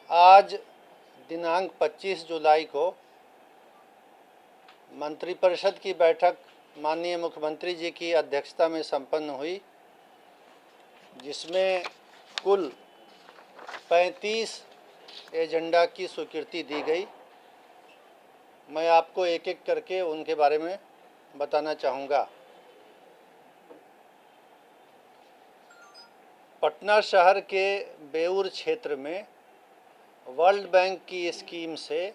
आज दिनांक 25 जुलाई को मंत्रिपरिषद की बैठक माननीय मुख्यमंत्री जी की अध्यक्षता में संपन्न हुई, जिसमें कुल 35 एजेंडा की स्वीकृति दी गई। मैं आपको एक एक करके उनके बारे में बताना चाहूँगा। पटना शहर के बेउर क्षेत्र में वर्ल्ड बैंक की स्कीम से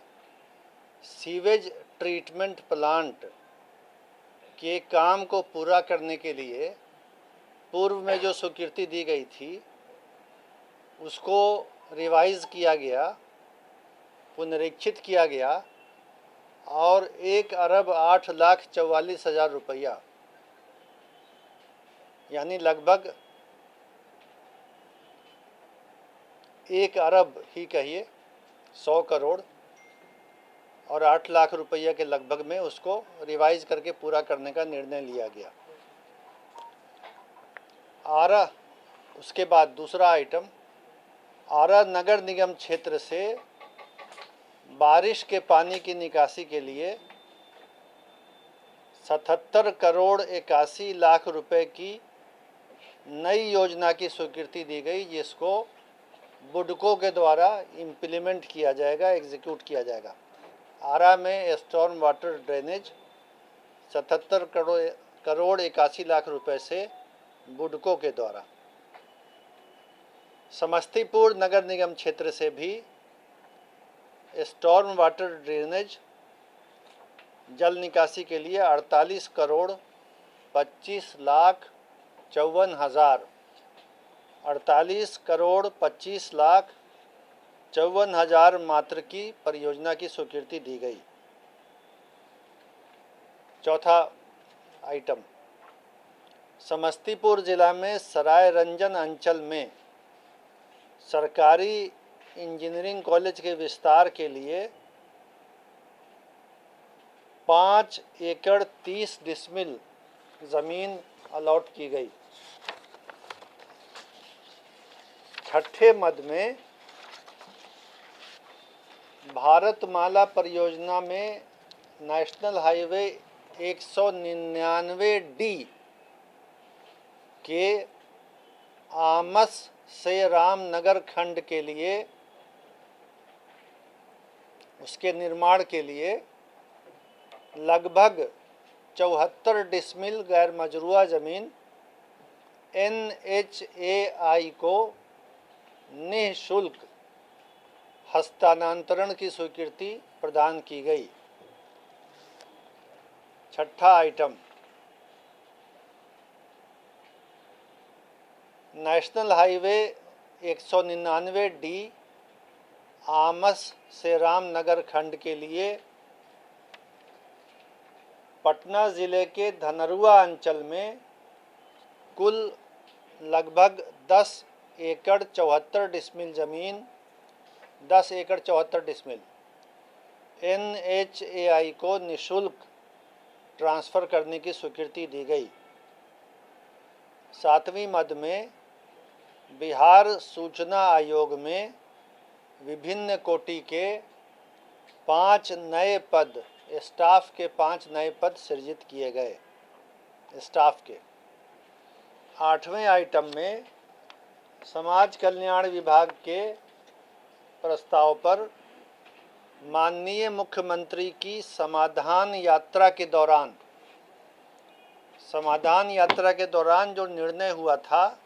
सीवेज ट्रीटमेंट प्लांट के काम को पूरा करने के लिए पूर्व में जो स्वीकृति दी गई थी उसको रिवाइज़ किया गया, पुनरीक्षित किया गया और 1,08,44,000 रुपया यानी लगभग 1 अरब ही कहिए 100 करोड़ और 8 लाख रुपया के लगभग में उसको रिवाइज करके पूरा करने का निर्णय लिया गया। आरा उसके बाद दूसरा आइटम, आरा नगर निगम क्षेत्र से बारिश के पानी की निकासी के लिए 77 करोड़ 81 लाख रुपए की नई योजना की स्वीकृति दी गई, जिसको बुडको के द्वारा इम्प्लीमेंट किया जाएगा, एग्जीक्यूट किया जाएगा। आरा में storm water drainage 77 crore 81 lakh रुपए से बुडको के द्वारा। समस्तीपुर नगर निगम क्षेत्र से भी स्टॉर्म वाटर ड्रेनेज जल निकासी के लिए 48 करोड़ 25 लाख 54 हज़ार 48 करोड़ 25 लाख 54 हज़ार मात्र की परियोजना की स्वीकृति दी गई। चौथा आइटम, समस्तीपुर जिला में सराय रंजन अंचल में सरकारी इंजीनियरिंग कॉलेज के विस्तार के लिए 5 एकड़ 30 डिसमिल ज़मीन अलॉट की गई। छठे मद में भारतमाला परियोजना में नेशनल हाईवे 199D के आमस से रामनगर खंड के लिए उसके निर्माण के लिए लगभग 74 डिसमिल गैर मजरूआ ज़मीन NHAI को निःशुल्क हस्तांतरण की स्वीकृति प्रदान की गई। छठा item, national highway 199D Amas से रामनगर खंड के लिए पटना ज़िले के धनरुआ अंचल में कुल लगभग 10 एकड़ 74 डिसमिल ज़मीन 10 एकड़ 74 डिसमिल NHAI को निःशुल्क ट्रांसफ़र करने की स्वीकृति दी गई। सातवीं मद में बिहार सूचना आयोग में विभिन्न कोटि के 5 नए पद, स्टाफ के 5 नए पद सृजित किए गए स्टाफ के। आठवें आइटम में समाज कल्याण विभाग के प्रस्ताव पर माननीय मुख्यमंत्री की समाधान यात्रा के दौरान जो निर्णय हुआ था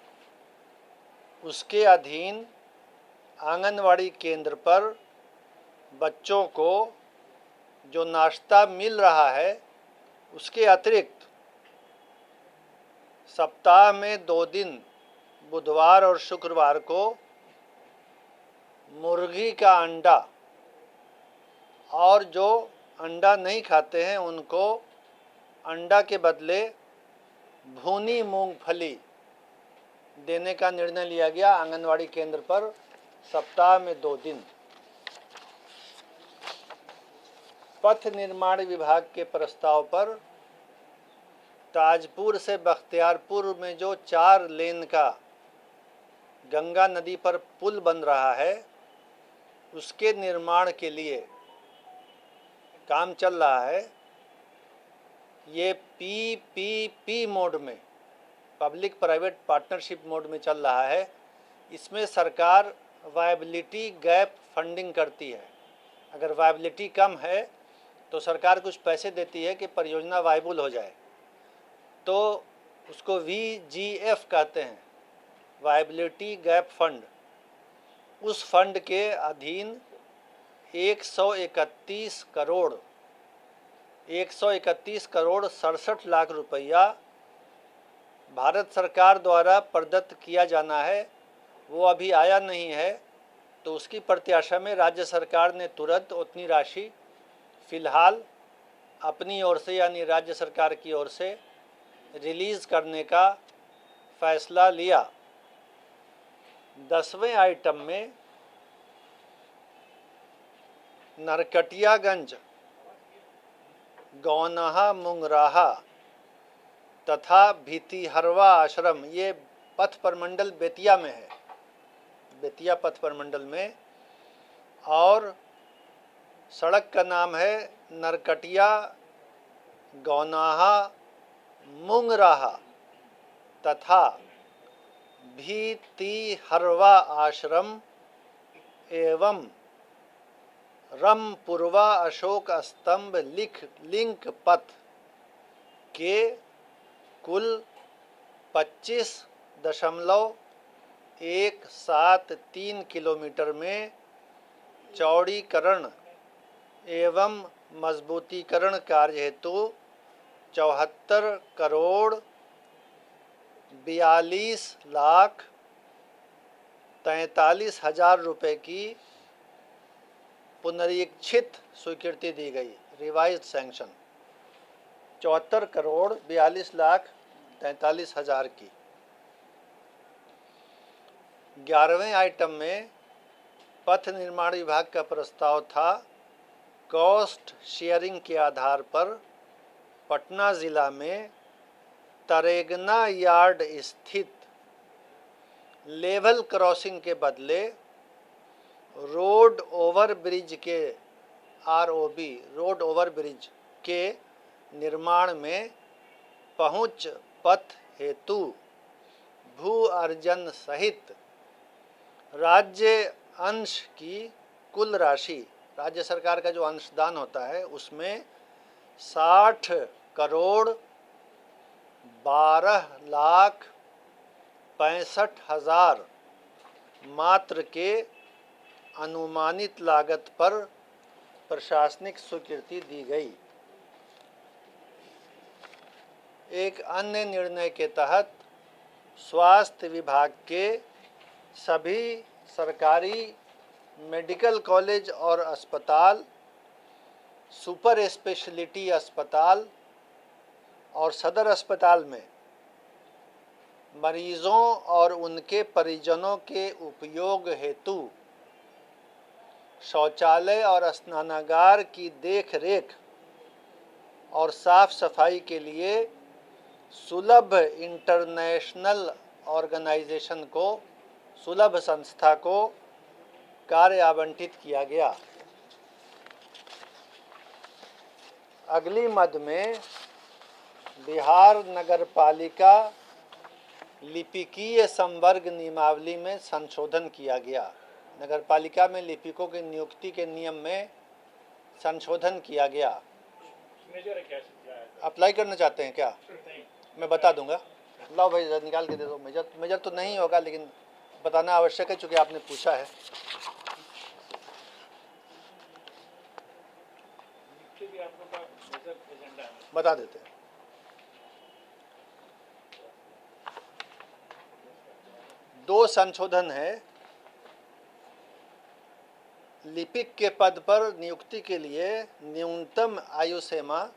उसके अधीन आंगनवाड़ी केंद्र पर बच्चों को जो नाश्ता मिल रहा है उसके अतिरिक्त सप्ताह में 2 दिन बुधवार और शुक्रवार को मुर्गी का अंडा और जो अंडा नहीं खाते हैं उनको अंडा के बदले भुनी मूंगफली देने का निर्णय लिया गया आंगनवाड़ी केंद्र पर सप्ताह में 2 दिन। पथ निर्माण विभाग के प्रस्ताव पर ताजपुर से बख्तियारपुर में जो 4 लेन का गंगा नदी पर पुल बन रहा है उसके निर्माण के लिए काम चल रहा है। ये PPP मोड में, पब्लिक प्राइवेट पार्टनरशिप मोड में चल रहा है। इसमें सरकार वायबिलिटी गैप फंडिंग करती है। अगर वायबिलिटी कम है तो सरकार कुछ पैसे देती है कि परियोजना वायबल हो जाए, तो उसको VGF कहते हैं, वायबिलिटी गैप फंड। उस फंड के अधीन 131 करोड़ 67 लाख रुपया भारत सरकार द्वारा प्रदत्त किया जाना है। वो अभी आया नहीं है, तो उसकी प्रत्याशा में राज्य सरकार ने तुरंत उतनी राशि फ़िलहाल अपनी ओर से, यानी राज्य सरकार की ओर से रिलीज़ करने का फैसला लिया। 10वें आइटम में नरकटियागंज, गौनाहा मुंगराहा तथा भितिहरवा आश्रम, ये पथ प्रमंडल बेतिया में है, बेतिया पथ प्रमंडल में। और सड़क का नाम है नरकटिया गौनाहा मुंगराहा तथा भितिहरवा आश्रम एवं रमपुरवा अशोक स्तंभ लिंक पथ के कुल 25.173 किलोमीटर में चौड़ीकरण एवं मजबूतीकरण कार्य हेतु 74 करोड़ 42,43,000 रुपये की पुनरीक्षित स्वीकृति दी गई, रिवाइज्ड सैंक्शन 74 करोड़ 42,43,000 की। 11वें आइटम में पथ निर्माण विभाग का प्रस्ताव था कॉस्ट शेयरिंग के आधार पर पटना ज़िला में तरेगना यार्ड स्थित लेवल क्रॉसिंग के बदले रोड ओवर ब्रिज के ROB रोड ओवर ब्रिज के निर्माण में पहुंच पथ हेतु भू अर्जन सहित राज्य अंश की कुल राशि, राज्य सरकार का जो अंशदान होता है उसमें 60 करोड़ 12,65,000 मात्र के अनुमानित लागत पर प्रशासनिक स्वीकृति दी गई। एक अन्य निर्णय के तहत स्वास्थ्य विभाग के सभी सरकारी मेडिकल कॉलेज और अस्पताल, सुपर स्पेशलिटी अस्पताल और सदर अस्पताल में मरीजों और उनके परिजनों के उपयोग हेतु शौचालय और स्नानागार की देखरेख और साफ सफाई के लिए सुलभ इंटरनेशनल ऑर्गेनाइजेशन को, सुलभ संस्था को कार्य आवंटित किया गया। अगली मद में बिहार नगरपालिका लिपिकीय संवर्ग नियमावली में संशोधन किया गया। नगरपालिका में लिपिकों की नियुक्ति के नियम में संशोधन किया गया। अप्लाई करना चाहते हैं क्या? मैं बता दूंगा। लाओ भाई निकाल के दे दो। मेजर तो नहीं होगा, लेकिन बताना आवश्यक है चूँकि आपने पूछा है। बता देते हैं। दो संशोधन है। लिपिक के पद पर नियुक्ति के लिए न्यूनतम आयु सीमा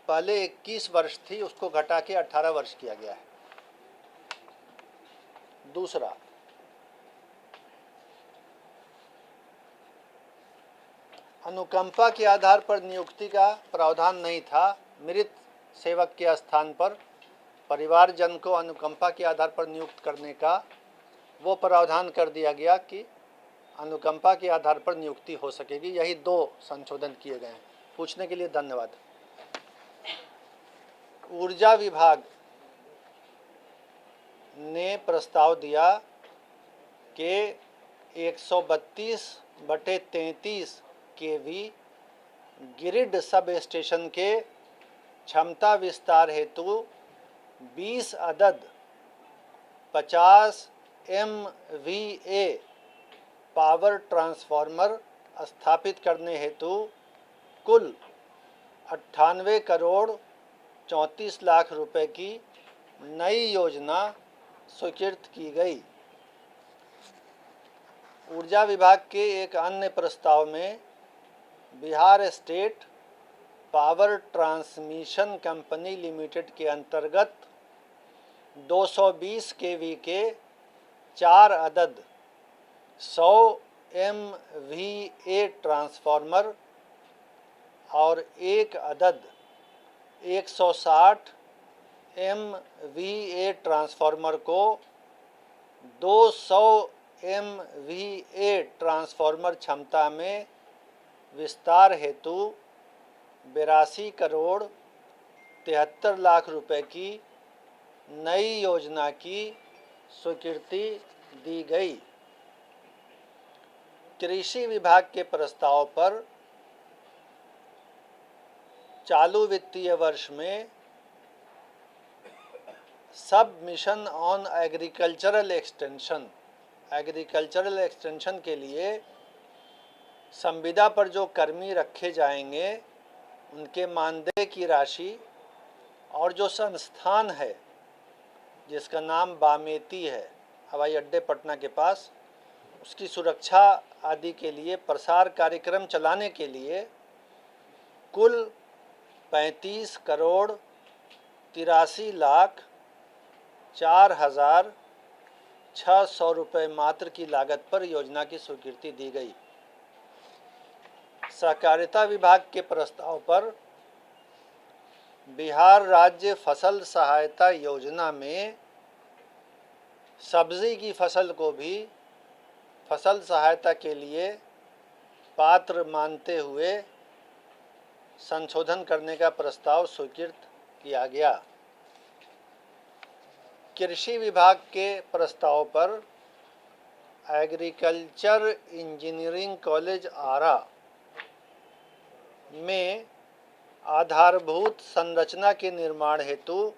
पहले 21 वर्ष थी, उसको घटा के 18 वर्ष किया गया है। दूसरा, अनुकंपा के आधार पर नियुक्ति का प्रावधान नहीं था। मृत सेवक के स्थान पर परिवारजन को अनुकंपा के आधार पर नियुक्त करने का वो प्रावधान कर दिया गया कि अनुकंपा के आधार पर नियुक्ति हो सकेगी। यही 2 संशोधन किए गए हैं। पूछने के लिए धन्यवाद। ऊर्जा विभाग ने प्रस्ताव दिया कि 132/33 केवी ग्रिड सब स्टेशन के क्षमता विस्तार हेतु 20 अदद 50 MVA पावर ट्रांसफार्मर स्थापित करने हेतु कुल 98 करोड़ 34 लाख रुपए की नई योजना स्वीकृत की गई। ऊर्जा विभाग के एक अन्य प्रस्ताव में Bihar state power transmission company limited के अंतर्गत 220 केवी के 4 अदद 100 MVA ट्रांसफार्मर और 1 अदद 160 MVA ट्रांसफार्मर को 200 MVA ट्रांसफार्मर क्षमता में विस्तार हेतु 82 करोड़ 73 लाख रुपए की नई योजना की स्वीकृति दी गई। कृषि विभाग के प्रस्ताव पर चालू वित्तीय वर्ष में सब मिशन ऑन एग्रीकल्चरल एक्सटेंशन के लिए संविदा पर जो कर्मी रखे जाएंगे उनके मानदेय की राशि और जो संस्थान है जिसका नाम बामेती है हवाई अड्डे पटना के पास, उसकी सुरक्षा आदि के लिए प्रसार कार्यक्रम चलाने के लिए कुल 35 करोड़ 83 लाख 4,600 रुपये मात्र की लागत पर योजना की स्वीकृति दी गई। सहकारिता विभाग के प्रस्ताव पर बिहार राज्य फसल सहायता योजना में सब्जी की फसल को भी फसल सहायता के लिए पात्र मानते हुए संशोधन करने का प्रस्ताव स्वीकृत किया गया। कृषि विभाग के प्रस्ताव पर एग्रीकल्चर इंजीनियरिंग कॉलेज आरा में आधारभूत संरचना के निर्माण हेतु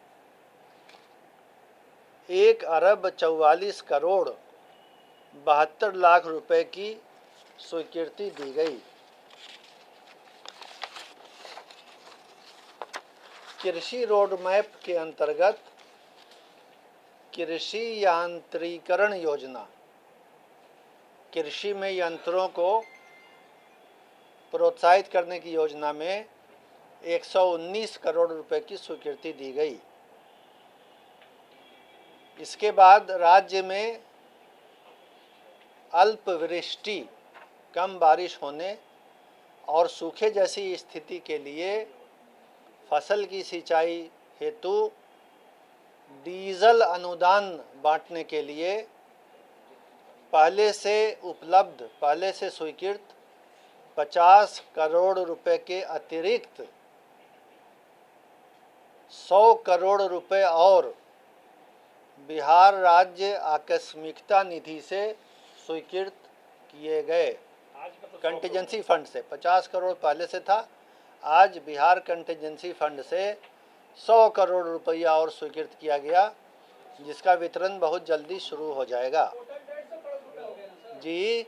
1 अरब 44 करोड़ 72 लाख रुपए की स्वीकृति दी गई। कृषि रोड मैप के अंतर्गत कृषि यांत्रिकरण योजना, कृषि में यंत्रों को प्रोत्साहित करने की योजना में 119 करोड़ रुपए की स्वीकृति दी गई। इसके बाद राज्य में अल्पवृष्टि, कम बारिश होने और सूखे जैसी स्थिति के लिए फसल की सिंचाई हेतु डीजल अनुदान बांटने के लिए पहले से स्वीकृत 50 करोड़ रुपए के अतिरिक्त 100 करोड़ रुपए और बिहार राज्य आकस्मिकता निधि से स्वीकृत किए गए। कंटीजेंसी फंड से 50 करोड़ पहले से था, आज बिहार कंटीजेंसी फंड से 100 करोड़ रुपया और स्वीकृत किया गया, जिसका वितरण बहुत जल्दी शुरू हो जाएगा। जी,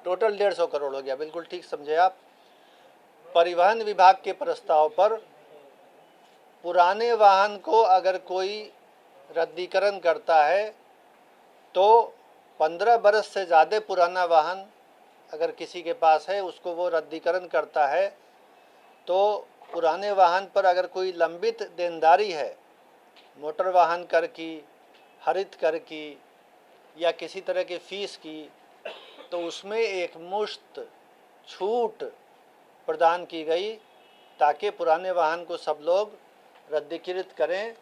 टोटल 150 करोड़ हो गया, बिल्कुल ठीक समझे आप। परिवहन विभाग के प्रस्ताव पर पुराने वाहन को अगर कोई रद्दीकरण करता है तो 15 बरस से ज़्यादा पुराना वाहन अगर किसी के पास है, उसको वो रद्दीकरण करता है तो पुराने वाहन पर अगर कोई लंबित देनदारी है, मोटर वाहन कर की, हरित कर की या किसी तरह के फीस की, तो उसमें एक मुश्त छूट प्रदान की गई ताकि पुराने वाहन को सब लोग रद्दीकृत करें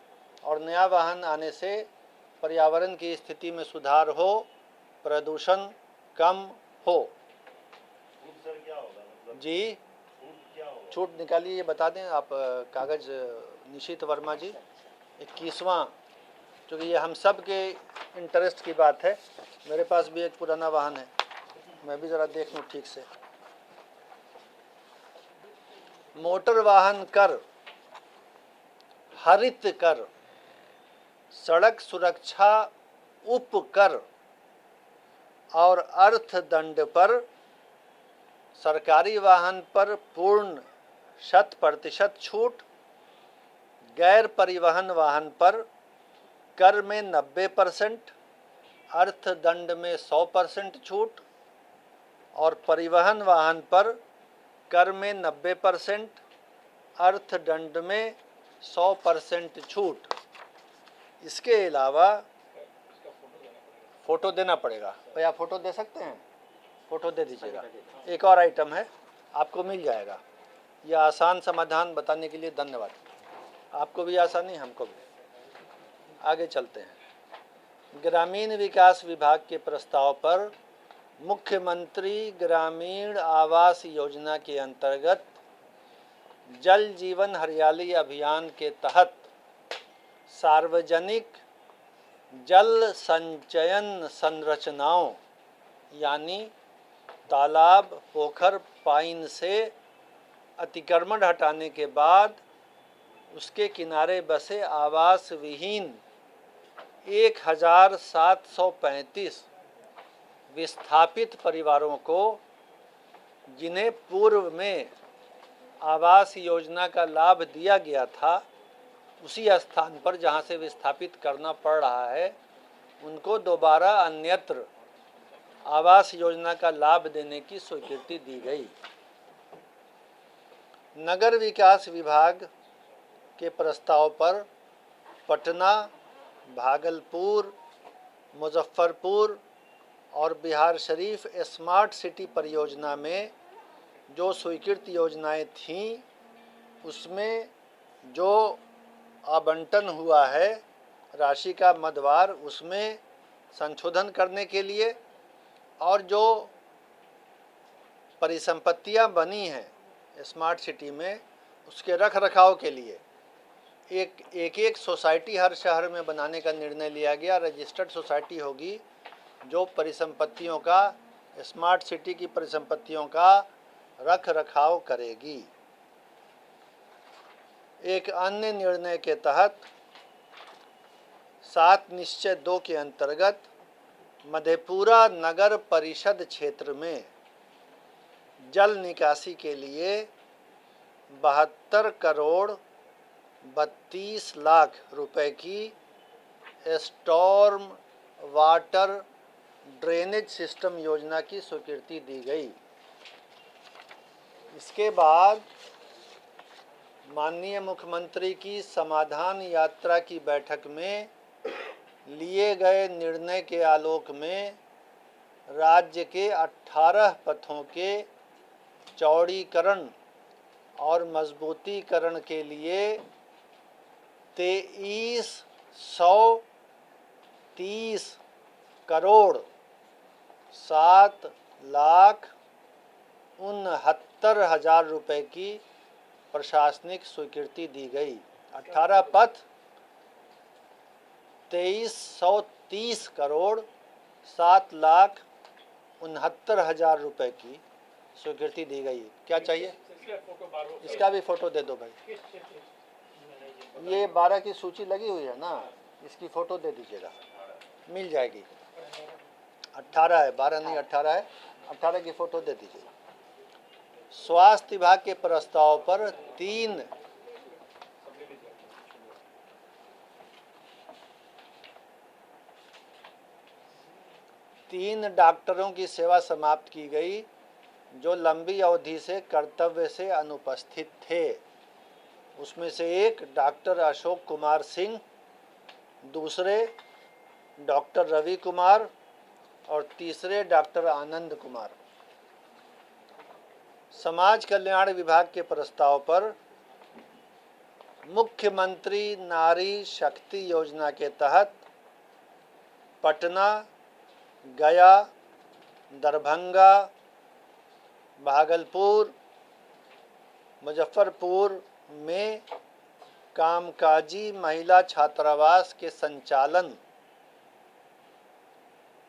और नया वाहन आने से पर्यावरण की स्थिति में सुधार हो, प्रदूषण कम हो। सर क्या होगा मतलब जी क्या होगा? छूट निकालिए, ये बता दें आप कागज़ निशित वर्मा जी। 21वां, क्योंकि ये हम सब के इंटरेस्ट की बात है। मेरे पास भी एक पुराना वाहन है, मैं भी ज़रा देख लूँ ठीक से। मोटर वाहन कर, हरित कर, सड़क सुरक्षा उपकर और अर्थदंड पर सरकारी वाहन पर पूर्ण 100% छूट, गैर परिवहन वाहन पर कर में 90%, अर्थदंड में 100% छूट और परिवहन वाहन पर कर में 90%, अर्थदंड में 100% छूट। इसके अलावा फ़ोटो देना पड़ेगा। भैया फ़ोटो दे सकते हैं? फ़ोटो दे दीजिएगा। एक और आइटम है, आपको मिल जाएगा। यह आसान समाधान बताने के लिए धन्यवाद। आपको भी आसानी, हमको भी। आगे चलते हैं। ग्रामीण विकास विभाग के प्रस्ताव पर मुख्यमंत्री ग्रामीण आवास योजना के अंतर्गत जल जीवन हरियाली अभियान के तहत सार्वजनिक जल संचयन संरचनाओं यानी तालाब, पोखर, पाइन से अतिक्रमण हटाने के बाद उसके किनारे बसे आवास विहीन 1735 विस्थापित परिवारों को, जिन्हें पूर्व में आवास योजना का लाभ दिया गया था, उसी स्थान पर जहां से विस्थापित करना पड़ रहा है, उनको दोबारा अन्यत्र आवास योजना का लाभ देने की स्वीकृति दी गई। नगर विकास विभाग के प्रस्ताव पर पटना, भागलपुर, मुजफ्फरपुर और बिहार शरीफ स्मार्ट सिटी परियोजना में जो स्वीकृत योजनाएं थीं, उसमें जो आवंटन हुआ है राशि का मदवार, उसमें संशोधन करने के लिए और जो परिसंपत्तियां बनी हैं स्मार्ट सिटी में, उसके रख रखाव के लिए एक सोसाइटी हर शहर में बनाने का निर्णय लिया गया। रजिस्टर्ड सोसाइटी होगी जो परिसंपत्तियों का, स्मार्ट सिटी की परिसंपत्तियों का रख रखाव करेगी। एक अन्य निर्णय के तहत 7 निश्चय 2 के अंतर्गत मधेपुरा नगर परिषद क्षेत्र में जल निकासी के लिए 72 करोड़ 32 लाख रुपए की स्टॉर्म वाटर ड्रेनेज सिस्टम योजना की स्वीकृति दी गई। इसके बाद माननीय मुख्यमंत्री की समाधान यात्रा की बैठक में लिए गए निर्णय के आलोक में राज्य के 18 पथों के चौड़ीकरण और मजबूतीकरण के लिए 2330 करोड़ 7,69,000 रुपए की प्रशासनिक स्वीकृति दी गई। 18 पथ 2330 करोड़ 7,69,000 रुपए की स्वीकृति दी गई। क्या चाहिए? इसका भी फोटो दे दो भाई। ये 12 की सूची लगी हुई है ना, इसकी फ़ोटो दे दीजिएगा, मिल जाएगी। 18 है, 12 नहीं 18 है। 18 की फ़ोटो दे दीजिएगा। स्वास्थ्य विभाग के प्रस्ताव पर 3 डॉक्टरों की सेवा समाप्त की गई जो लंबी अवधि से कर्तव्य से अनुपस्थित थे। उसमें से एक डॉक्टर अशोक कुमार सिंह, दूसरे डॉक्टर रवि कुमार और तीसरे डॉक्टर आनंद कुमार। समाज कल्याण विभाग के प्रस्ताव पर मुख्यमंत्री नारी शक्ति योजना के तहत पटना, गया, दरभंगा, भागलपुर, मुजफ्फरपुर में कामकाजी महिला छात्रावास के संचालन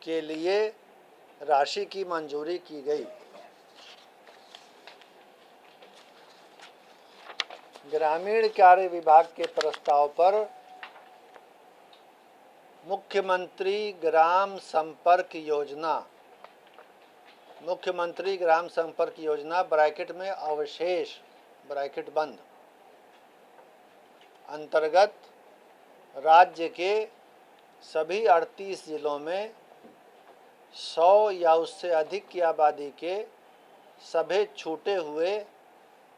के लिए राशि की मंजूरी की गई। ग्रामीण कार्य विभाग के प्रस्ताव पर मुख्यमंत्री ग्राम संपर्क योजना ब्रैकेट में अवशेष ब्रैकेट बंद अंतर्गत राज्य के सभी 38 जिलों में 100 या उससे अधिक की आबादी के सभी छूटे हुए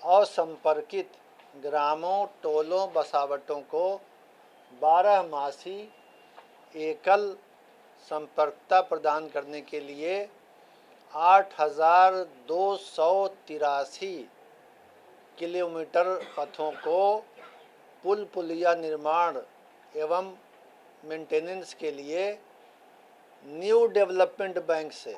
असंपर्कित ग्रामों, टोलों, बसावटों को 12 मासी एकल संपर्कता प्रदान करने के लिए 8,283 किलोमीटर पथों को पुल पुलिया निर्माण एवं मेंटेनेंस के लिए न्यू डेवलपमेंट बैंक से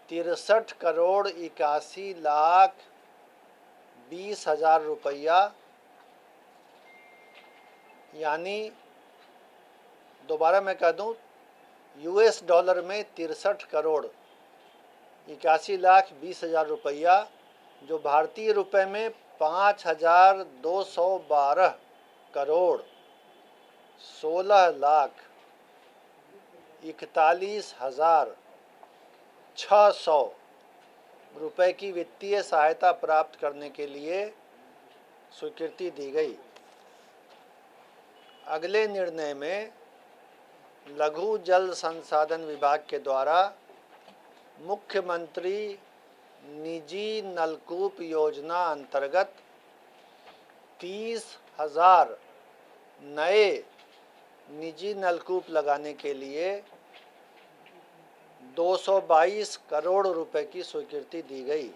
63,81,20,000 रुपया, यानी दोबारा मैं कह दूं, US डॉलर में 63,81,20,000 रुपया, जो भारतीय रुपए में 5,212 करोड़ 16,41,600 रुपए की वित्तीय सहायता प्राप्त करने के लिए स्वीकृति दी गई। अगले निर्णय में लघु जल संसाधन विभाग के द्वारा मुख्यमंत्री निजी नलकूप योजना अंतर्गत 30,000 नए निजी नलकूप लगाने के लिए 222 करोड़ रुपए की स्वीकृति दी गई।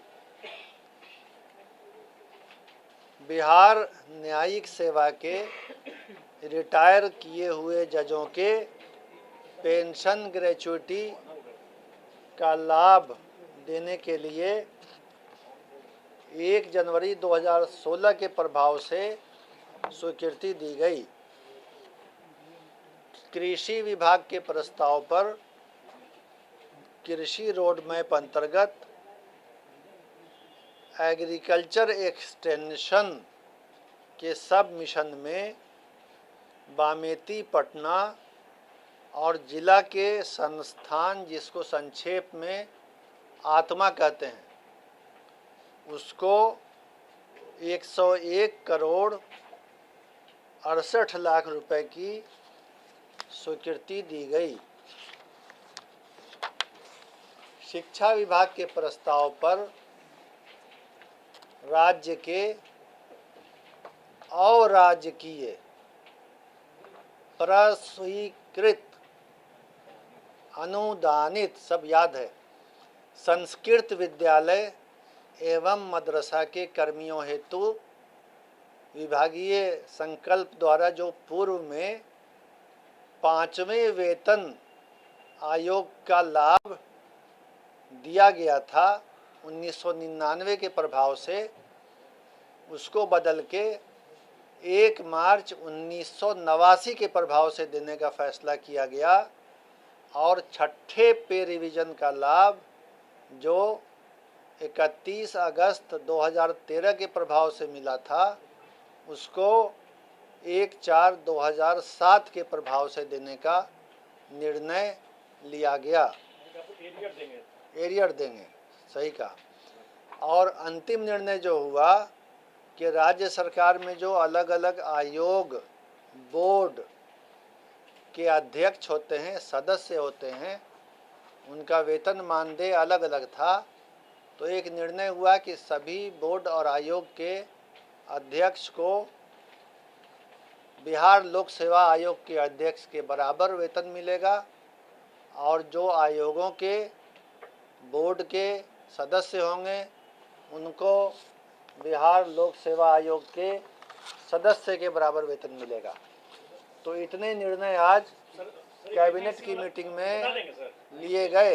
बिहार न्यायिक सेवा के रिटायर किए हुए जजों के पेंशन ग्रेच्युटी का लाभ देने के लिए 1 जनवरी 2016 के प्रभाव से स्वीकृति दी गई। कृषि विभाग के प्रस्ताव पर कृषि रोड मैप अंतर्गत एग्रीकल्चर एक्सटेंशन के सब मिशन में बामेती, पटना और जिला के संस्थान, जिसको संक्षेप में आत्मा कहते हैं, उसको 101 करोड़ 68 लाख रुपए की स्वीकृति दी गई। शिक्षा विभाग के प्रस्ताव पर राज्य के अराजकीय प्रस्वीकृत अनुदानित, सब याद है, संस्कृत विद्यालय एवं मदरसा के कर्मियों हेतु विभागीय संकल्प द्वारा जो पूर्व में 5वें वेतन आयोग का लाभ दिया गया था 1999 के प्रभाव से, उसको बदल के 1 मार्च 1989 के प्रभाव से देने का फैसला किया गया और छठे पे रिवीजन का लाभ जो 31 अगस्त 2013 के प्रभाव से मिला था, उसको 1/4/2007 के प्रभाव से देने का निर्णय लिया गया। एरियर देंगे, सही कहा। और अंतिम निर्णय जो हुआ कि राज्य सरकार में जो अलग अलग आयोग, बोर्ड के अध्यक्ष होते हैं, सदस्य होते हैं, उनका वेतन मानदेय अलग अलग था। तो एक निर्णय हुआ कि सभी बोर्ड और आयोग के अध्यक्ष को बिहार लोक सेवा आयोग के अध्यक्ष के बराबर वेतन मिलेगा और जो आयोगों के, बोर्ड के सदस्य होंगे उनको बिहार लोक सेवा आयोग के सदस्य के बराबर वेतन मिलेगा। तो इतने निर्णय आज कैबिनेट की मीटिंग में लिए गए।